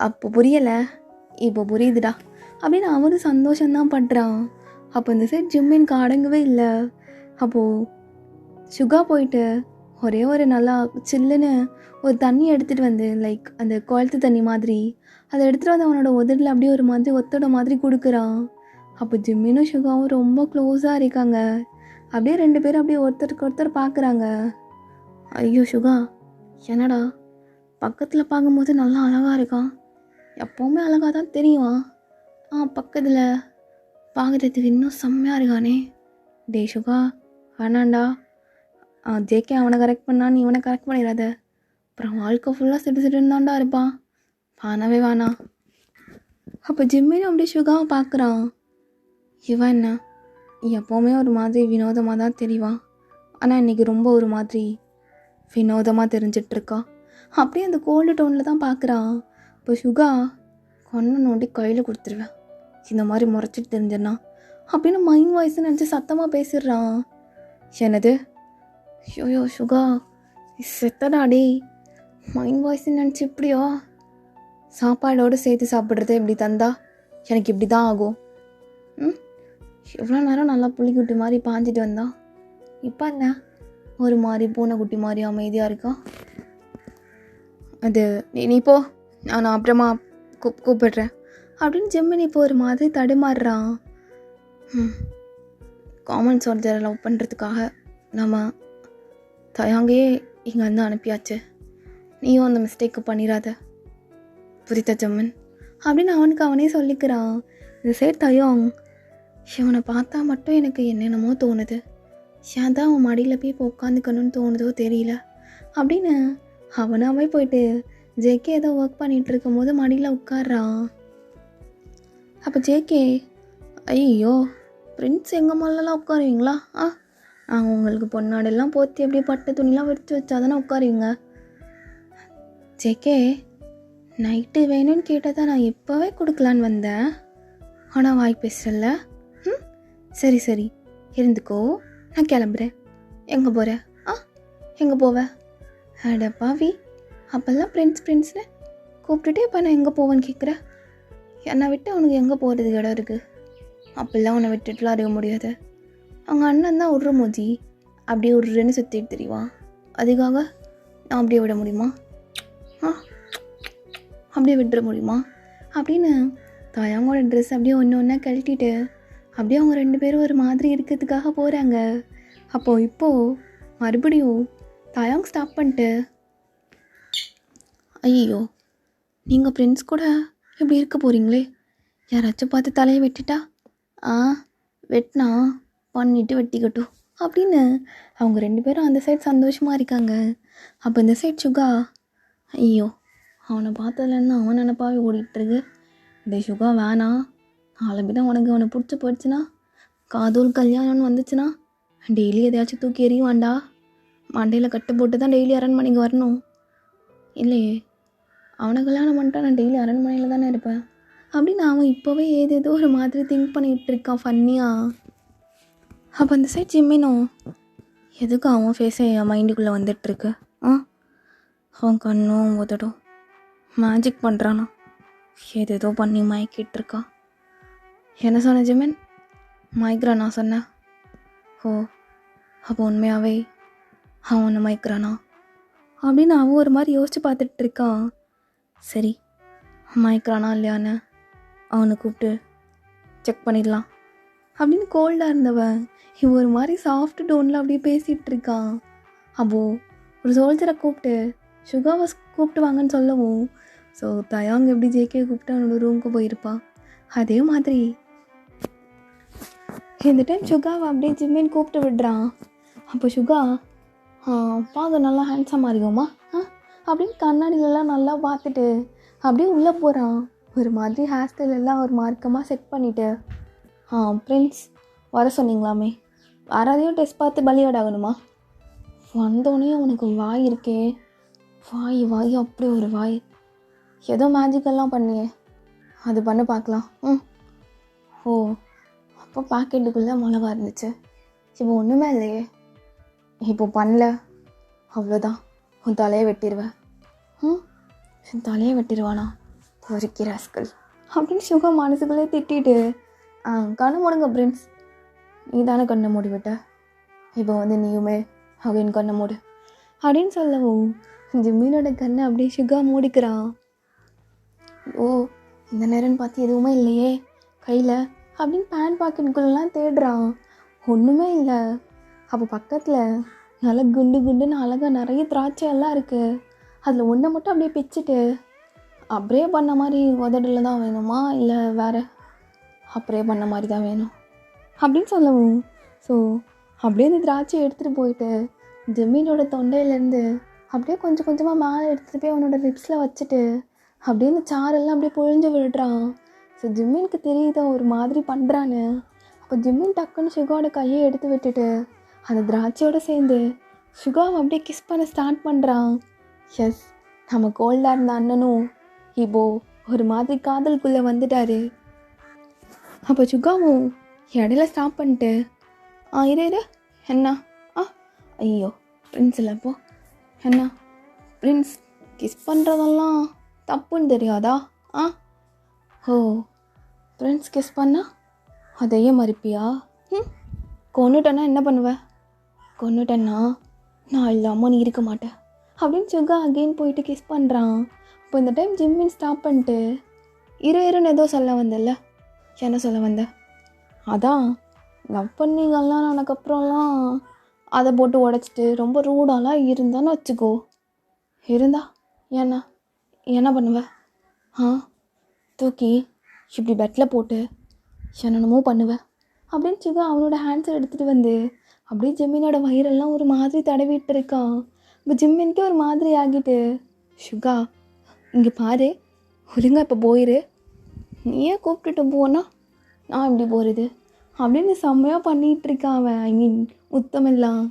Speaker 1: அப்போ புரியலை, இப்போ புரியுதுடா அப்படின்னு அவனும் சந்தோஷம்தான் பண்ணுறான். அப்போ இந்த சைட் ஜிம்மின்க்கு அடங்கவே இல்லை. அப்போது சுகா போயிட்டு ஒரே ஒரு நல்லா சில்லுன்னு ஒரு தண்ணி எடுத்துகிட்டு வந்து லைக் அந்த குளத்து தண்ணி மாதிரி அதை எடுத்துகிட்டு வந்து அவனோட உதடில் அப்படியே ஒரு மாதிரி ஒத்தோட மாதிரி கொடுக்குறான். அப்போ ஜிம்மினும் சுகாவும் ரொம்ப க்ளோஸாக இருக்காங்க. அப்படியே 2 பேரும் அப்படியே ஒருத்தருக்கு ஒருத்தர் பார்க்குறாங்க. ஐயோ சுகா, என்னடா பக்கத்தில் பார்க்கும்போது நல்லா அழகாக இருக்கான், எப்போவுமே அழகாக தான் தெரியும். பக்கத்தில் பார்க்குறதுக்கு இன்னும் செம்மையாக இருக்கானே. டே சுகா, வேணாண்டா. ஜேகே அவனை கரெக்ட் பண்ணான்னு இவனை கரெக்ட் பண்ணிடாத. அப்புறம் வாழ்க்கை ஃபுல்லாக சிட்டுன்னு தான்டா இருப்பான். வேணவே வேணாம். அப்போ ஜிம்மின்னு அப்படியே சுகாவை பார்க்குறான். இவன் என்ன எப்போவுமே ஒரு மாதிரி வினோதமாக தான் தெரிவான். ஆனால் இன்றைக்கி ரொம்ப ஒரு மாதிரி வினோதமாக தெரிஞ்சிட்ருக்கா. அப்படியே அந்த கோல்டு டோனில் தான் பார்க்குறான். இப்போ சுகா கண்ணை நோண்டி கையில் கொடுத்துருவேன், இந்த மாதிரி முறைச்சிட்டு தெரிஞ்சிடனா அப்படின்னு மைண்ட் வாய்ஸ்ன்னு நினச்சி சத்தமாக பேசிடுறான். என்னது? ஐயோ சுகா செத்தடாடி, மைண்ட் வாய்ஸ்ன்னு நினச்சி இப்படியோ? சாப்பாடோடு சேர்த்து சாப்பிட்றதே இப்படி தந்தா எனக்கு இப்படி தான் ஆகும். எவ்வளோ நேரம் நல்லா புளிக்குட்டி மாதிரி பாஞ்சிட்டு வந்தான், இப்போ என்ன ஒரு மாதிரி பூனைக்குட்டி மாதிரி அமைதியாக இருக்கா. அது நீ போ, நான் அப்புறமா கூப்பிடுறேன் அப்படின்னு ஜெமினி இப்போ ஒரு மாதிரி தடுமாறுறான். காமன் சோல்ஜரை லவ் பண்ணுறதுக்காக நம்ம தயாங்கையே இங்கே வந்து அனுப்பியாச்சு, நீயும் அந்த மிஸ்டேக்கை பண்ணிடாத, புரித்த ஜம்மன் அப்படின்னு அவனுக்கு அவனே சொல்லிக்கிறான். இந்த சைடு தயாங், இவனை பார்த்தா மட்டும் எனக்கு என்னென்னமோ தோணுது, ஏன் தான் அவன் மடியில் போய் இப்போ உட்காந்துக்கணும்னு தோணுதோ தெரியல அப்படின்னு அவனாவே போயிட்டு ஜேகே ஏதோ ஒர்க் பண்ணிகிட்டு இருக்கும் போது மடியில் உட்கார்றான். அப்போ ஜேகே, ஐயோ பிரின்ஸ் எங்கள் மேலெலாம் உட்காருவீங்களா? நாங்கள் உங்களுக்கு பொன்னாடெல்லாம் போற்றி அப்படியே பட்டு துணிலாம் விரித்து வச்சாதானே உட்காருவீங்க. ஜேகே, நைட்டு வேணும்னு கேட்டதை நான் இப்போவே கொடுக்கலான்னு வந்தேன், ஆனால் வாய் பேசுகிறல்ல. சரி சரி இருந்துக்கோ, நான் கிளம்புறேன். எங்கே போகிற? எங்கே போவேன்? அட பாவி, அப்போல்லாம் பிரின்ஸ்னு கூப்பிட்டுட்டே இப்போ நான் எங்கே போவேன்னு கேட்குறேன். என்னை விட்டு அவனுக்கு எங்கே போகிறதுக்கு இடம் இருக்குது? அப்போல்லாம் அவனை விட்டுட்டுலாம் இருக்க முடியாது. அவங்க அண்ணன் தான் விட்ற மோஜி, அப்படியே விட்றேன்னு சுற்றிட்டு தெரியுவான். அதுக்காக நான் அப்படியே விட முடியுமா? அப்படியே விட்டுற முடியுமா அப்படின்னு தாயாங்கோட ட்ரெஸ் அப்படியே ஒன்று ஒன்றா கழட்டிட்டு அப்படியே அவங்க 2 பேரும் ஒரு மாதிரி இருக்கிறதுக்காக போகிறாங்க. அப்போது இப்போது மறுபடியும் தாயாங் ஸ்டாப் பண்ணிட்டு, ஐயோ நீங்கள் ஃப்ரெண்ட்ஸ் கூட இப்படி இருக்க போகிறீங்களே, யாராச்சும் பார்த்து தலையை வெட்டிட்டா? வெட்டினா பண்ணிட்டு வெட்டிக்கட்டும் அப்படின்னு அவங்க 2 பேரும் அந்த சைடு சந்தோஷமாக இருக்காங்க. அப்போ இந்த சைட் சுகா, ஐயோ அவனை பார்த்ததுலேருந்து அவன் நினப்பாவே ஓடிட்டுருக்கு. இந்த சுகா வேணாம், நாளை பின்ன உனக்கு அவனை பிடிச்சி போயிடுச்சுன்னா, காதூல் கல்யாணம்னு வந்துச்சுன்னா டெய்லி எதையாச்சும் தூக்கி எறிவான்டா, மண்டையில் கட்டு போட்டு தான் டெய்லி அரண்மனைக்கு வரணும். இல்லையே, அவனை கல்யாணம் பண்ணிட்டா நான் டெய்லி அரண்மனையில் தானே இருப்பேன் அப்படின்னு அவன் இப்போவே ஏதேதோ ஒரு மாதிரி திங்க் பண்ணிகிட்டு இருக்கான் ஃபன்னியாக. அப்போ அந்த சைட் ஜிம்மினும், எதுக்கு அவன் ஃபேஸே என் மைண்டுக்குள்ளே வந்துட்டுருக்கு? அவன் கண்ணும் உதடும் மேஜிக் பண்ணுறானா, ஏதேதோ பண்ணி மயக்கிட்டு இருக்கான். என்ன சொன்ன ஜிமின்? மயக்கிறான் நான் சொன்னேன். அப்போ உண்மையாகவே அவன் ஒன்று மயக்கிறானா அப்படின்னு அவன் ஒரு மாதிரி யோசித்து பார்த்துட்டு இருக்கான். சரி, மயக்கிறானா இல்லையான்னு அவனை கூப்பிட்டு செக் பண்ணிடலாம் அப்படின்னு கோல்டாக இருந்தவன் இவன் ஒரு மாதிரி சாஃப்ட் டோனில் அப்படியே பேசிகிட்டு இருக்கான். அப்போ ஒரு சோல்ஜரை கூப்பிட்டு சுகாவை கூப்பிட்டு வாங்கன்னு சொல்லவும், ஸோ தயாங் எப்படி ஜேகே கூப்பிட்டு அவனோட ரூமுக்கு போயிருப்பான், அதே மாதிரி இந்த டைம் சுகாவை அப்படியே ஜிம்மின்னு கூப்பிட்டு விடுறான். அப்போ சுகா, பார்க்க நல்லா ஹேண்ட்ஸமாக இருக்குமா அப்படின்னு கண்ணாடியிலலாம் நல்லா பார்த்துட்டு அப்படியே உள்ளே போகிறான். ஒரு மாதிரி ஹேர் ஸ்டைல் எல்லாம் ஒரு மார்க்கமாக செட் பண்ணிவிட்டு, பிரின்ஸ் வர சொன்னீங்களாமே, யாராதையும் டெஸ்ட் பார்த்து பலியாடாகணுமா? வந்தோடனே உனக்கு வாய் இருக்கே, வாய் அப்படியே ஒரு வாய், ஏதோ மேஜிக்கெல்லாம் பண்ணியே, அது பண்ண பார்க்கலாம். அப்போ பாக்கெட்டுக்குள்ளே மிளகா இருந்துச்சு, இப்போ ஒன்றுமே இல்லையே, இப்போ பண்ணல அவ்வளோதான், உன் தலையை வெட்டிடுவேன். என் தலையை வெட்டிடுவானா பொறுக்கி ராஸ்கல் அப்படின்னு சுகா மனசுக்குள்ளே திட்டிட்டு, கண்ணை மூடுங்க பிரின்ஸ், நீ தானே கண்ணை மூடி விட்ட, இப்போ வந்து நீயுமே அப்படின்னு கண்ணை மூடு அப்படின்னு சொல்லவும் ஜிம்மினோட கண்ணை அப்படியே சுகா மூடிக்கிறான். இந்த நேரம்னு பார்த்து எதுவுமே இல்லையே கையில் அப்படின்னு பேண்ட் பாக்கெட்டுக்குள்ளெல்லாம் தேடுறான், ஒன்றுமே இல்லை. அப்போ பக்கத்தில் நல்லா குண்டுன்னு அழகாக நிறைய திராட்சை எல்லாம் இருக்குது, அதில் ஒன்றை மட்டும் அப்படியே பிச்சுட்டு அப்படியே பண்ண மாதிரி உதடில் தான் வேணுமா இல்லை வேறு அப்படியே பண்ண மாதிரி தான் வேணும் அப்படின்னு சொல்லவும், ஸோ அப்படியே இந்த திராட்சையை எடுத்துகிட்டு போயிட்டு ஜிம்மினோட தொண்டையிலேருந்து அப்படியே கொஞ்சம் கொஞ்சமாக மேலே எடுத்துகிட்டு போய் அவனோட லிப்ஸில் வச்சுட்டு அப்படியே இந்த சாரெல்லாம் அப்படியே பொழிஞ்சு விடுறான். ஸோ ஜிம்மினுக்கு தெரியுது ஒரு மாதிரி பண்ணுறான்னு. அப்போ ஜிம்மின் டக்குன்னு சுகாவோட கையை எடுத்து விட்டுட்டு அந்த திராட்சையோடு சேர்ந்து சுகாவை அப்படியே கிஸ் பண்ண ஸ்டார்ட் பண்ணுறான். எஸ், நம்ம கோல்டாக இருந்த அண்ணனும் இப்போ ஒரு மாதிரி காதலுக்குள்ளே வந்துட்டாரு. அப்போ சுகாவும் இடையில ஸ்டாப் பண்ணிட்டு இரு என்ன ஐயோ பிரின்ஸ் இல்லைப்போ என்ன பிரின்ஸ் கிஸ் பண்ணுறதெல்லாம் தப்புன்னு தெரியாதா? ஓ, பிரின்ஸ் கிஸ் பண்ணா அதையே மறுப்பியா? கொன்னுட்டேன்னா என்ன பண்ணுவேன்? கொன்னுட்டேன்னா நான் இல்லாமல் நீ இருக்க மாட்டேன் அப்படின்னு சுகா அகெயின் போயிட்டு கிஸ் பண்ணுறான். இப்போ இந்த டைம் ஜிம்மின் ஸ்டாப் பண்ணிட்டு இருன்னு ஏதோ சொல்ல வந்தல்ல, என்ன சொல்ல வந்த? அதான் லவ் பண்ணி கல்யாணம் ஆனதுக்கப்புறம்லாம் அதை போட்டு உடச்சிட்டு ரொம்ப ரூடாலாம் இருந்தான்னு வச்சுக்கோ. இருந்தா என்ன பண்ணுவேன்? தூக்கி இப்படி பெட்டில் போட்டு என்னென்னமோ பண்ணுவேன் அப்படின்னு சுகா அவனோட ஹேண்ட்ஸை எடுத்துகிட்டு வந்து அப்படியே ஜிம்மினோட வயிறெல்லாம் ஒரு மாதிரி தடவிட்டு இருக்கான். இப்போ ஜிம்மின்கே ஒரு மாதிரி ஆகிட்டு, சுகா இங்கே பாரு, ஒழுங்கா இப்போ போயிரு, நீயே கூப்பிட்டுட்டு போனா நான் எப்படி போகிறது அப்படின்னு செம்மையாக பண்ணிகிட்ருக்கான் அவன். ஐ மீன் முத்தமெல்லாம்.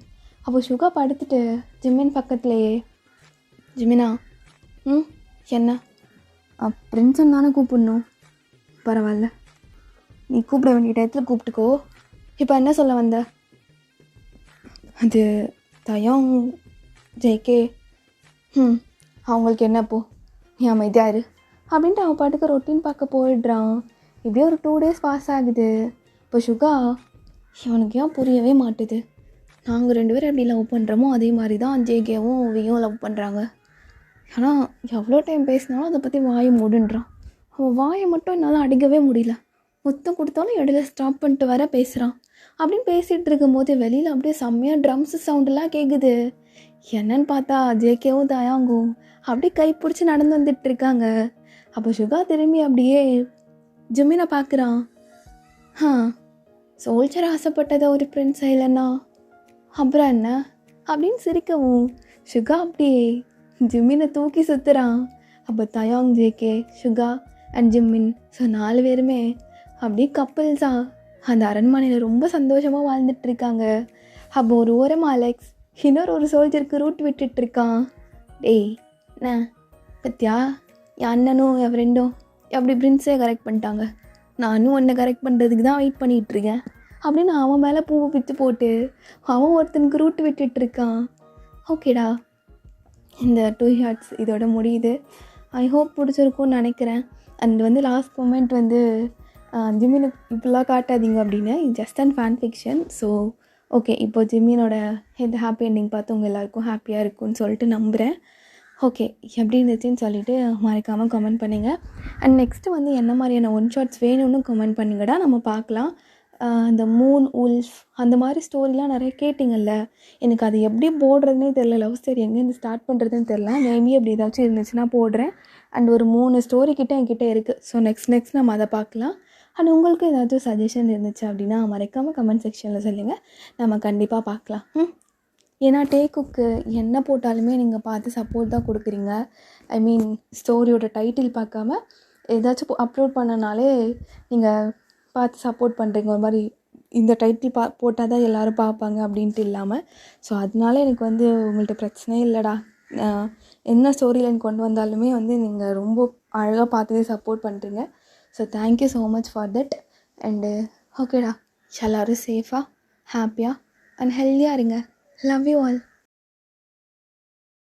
Speaker 1: அப்போ சுகா படுத்துட்டு ஜிம்மின் பக்கத்துலேயே, ஜிம்மினா என்ன பிரின்ஸன் தானே கூப்பிடணும், பரவாயில்ல நீ கூப்பிட வேண்டிய டயத்தில் கூப்பிட்டுக்கோ. இப்போ என்ன சொல்ல வந்த? அது தயம் ஜேகே அவங்களுக்கு என்னப்போ, நீ அமைதியாக இரு அப்படின்ட்டு அவன் பாட்டுக்கு ரொட்டீன் பார்க்க போயிடுறான். இப்படியே ஒரு 2 days பாஸ் ஆகுது. இப்போ சுகா இவனுக்கு ஏன் புரியவே மாட்டுது, நாங்கள் 2 பேரும் எப்படி லவ் பண்ணுறோமோ அதே மாதிரி தான் ஜேகேவும் வியும் லவ் பண்ணுறாங்க. ஆனால் எவ்வளோ டைம் பேசினாலும் அதை பற்றி வாயை மூடுன்றான். அவன் வாயை மட்டும் என்னால் அடிக்கவே முடியல. முத்தம் கொடுத்தாலும் இடையில ஸ்டாப் பண்ணிட்டு வர பேசுகிறான். அப்படின்னு பேசிகிட்டு இருக்கும்போது வெளியில் அப்படியே செம்மையாக ட்ரம்ஸு சவுண்டெல்லாம் கேட்குது. என்னன்னு பார்த்தா ஜேகேவும் தயாங்கும் அப்படியே கை பிடிச்சி நடந்து வந்துட்டு இருக்காங்க. அப்போ சுகா திரும்பி அப்படியே ஜிம்மினை பார்க்குறான். சோல்ஜர் ஆசைப்பட்டதை ஒரு பிரின்ஸ் இல்லைன்னா அப்புறம் என்ன அப்படின்னு சிரிக்கவும் சுகா அப்படியே ஜிம்மினை தூக்கி சுற்றுறான். அப்போ தயாங், ஜேகே, சுகா அண்ட் ஜிம்மின், ஸோ 4 பேருமே அப்படியே கப்பிள்ஸா அந்த அரண்மனையில் ரொம்ப சந்தோஷமாக வாழ்ந்துட்டுருக்காங்க. அப்போ ஒரு ஓரமாக அலெக்ஸ் இன்னொரு சோல்ஜருக்கு ரூட் விட்டுட்ருக்கான். டேய் என்ன பத்தியா, என் அண்ணனும் என் ஃப்ரெண்டும் எப்படி பிரின்ஸே கரெக்ட் பண்ணிட்டாங்க, நானும் உன்னை கரெக்ட் பண்ணுறதுக்கு தான் வெயிட் பண்ணிகிட்ருக்கேன் அப்படின்னு அவன் மேலே பூவை பிச்சு போட்டு அவன் ஒருத்தனுக்கு ரூட் விட்டுட்ருக்கான். ஓகேடா, இந்த 2 Hearts இதோட முடியுது. ஐ ஹோப் பிடிச்சிருக்கும்னு நினைக்கிறேன். அண்ட் லாஸ்ட் மொமெண்ட் ஜிம்மினுக்கு இப்படிலாம் காட்டாதீங்க அப்படின்னு, just and fan fiction. So okay, இப்போ ஜிம்மினோட இந்த ஹாப்பி எண்டிங் பார்த்து உங்கள் எல்லாேருக்கும் ஹாப்பியாக இருக்கும்னு சொல்லிட்டு நம்புகிறேன். ஓகே, எப்படி இருந்துச்சுன்னு சொல்லிவிட்டு மறக்காமல் கமெண்ட் பண்ணுங்கள். அண்ட் நெக்ஸ்ட்டு என்ன மாதிரியான 1 shots வேணும்னு கமெண்ட் பண்ணுங்கடா, நம்ம பார்க்கலாம். இந்த மூன் உல்ஃப் அந்த மாதிரி ஸ்டோரிலாம் நிறைய கேட்டிங்கல்ல, எனக்கு அது எப்படி போடுறதுனே தெரில, லவ் ஸ்டோரி எங்கேருந்து ஸ்டார்ட் பண்ணுறதுன்னு தெரில. மேபி அப்படி ஏதாச்சும் இருந்துச்சுன்னா போடுறேன். அண்ட் ஒரு 3 ஸ்டோரி கிட்டே என்கிட்ட இருக்குது. ஸோ நெக்ஸ்ட் நம்ம அதை பார்க்கலாம். அண்ட் உங்களுக்கு ஏதாச்சும் சஜஷன் இருந்துச்சு அப்படின்னா மறக்காமல் கமெண்ட் செக்ஷனில் சொல்லுங்கள், நம்ம கண்டிப்பாக பார்க்கலாம். ஏன்னா டேக்குக்கு என்ன போட்டாலுமே நீங்கள் பார்த்து சப்போர்ட் தான் கொடுக்குறீங்க. ஐ மீன் ஸ்டோரியோட டைட்டில் பார்க்காம ஏதாச்சும் அப்லோட் பண்ணனாலே நீங்கள் பார்த்து சப்போர்ட் பண்ணுறீங்க. ஒரு மாதிரி இந்த டைட்டில் போட்டால் தான் எல்லோரும் பார்ப்பாங்க அப்படின்ட்டு இல்லாமல். ஸோ அதனால எனக்கு உங்கள்கிட்ட பிரச்சனையே இல்லைடா, என்ன ஸ்டோரி லைன் கொண்டு வந்தாலுமே நீங்கள் ரொம்ப அழகாக பார்த்துதே சப்போர்ட் பண்ணுறீங்க. So thank you so much for that. And ஓகேடா, எல்லோரும் சேஃபாக ஹாப்பியாக அண்ட் ஹெல்த்தியாக இருங்க. Love you all.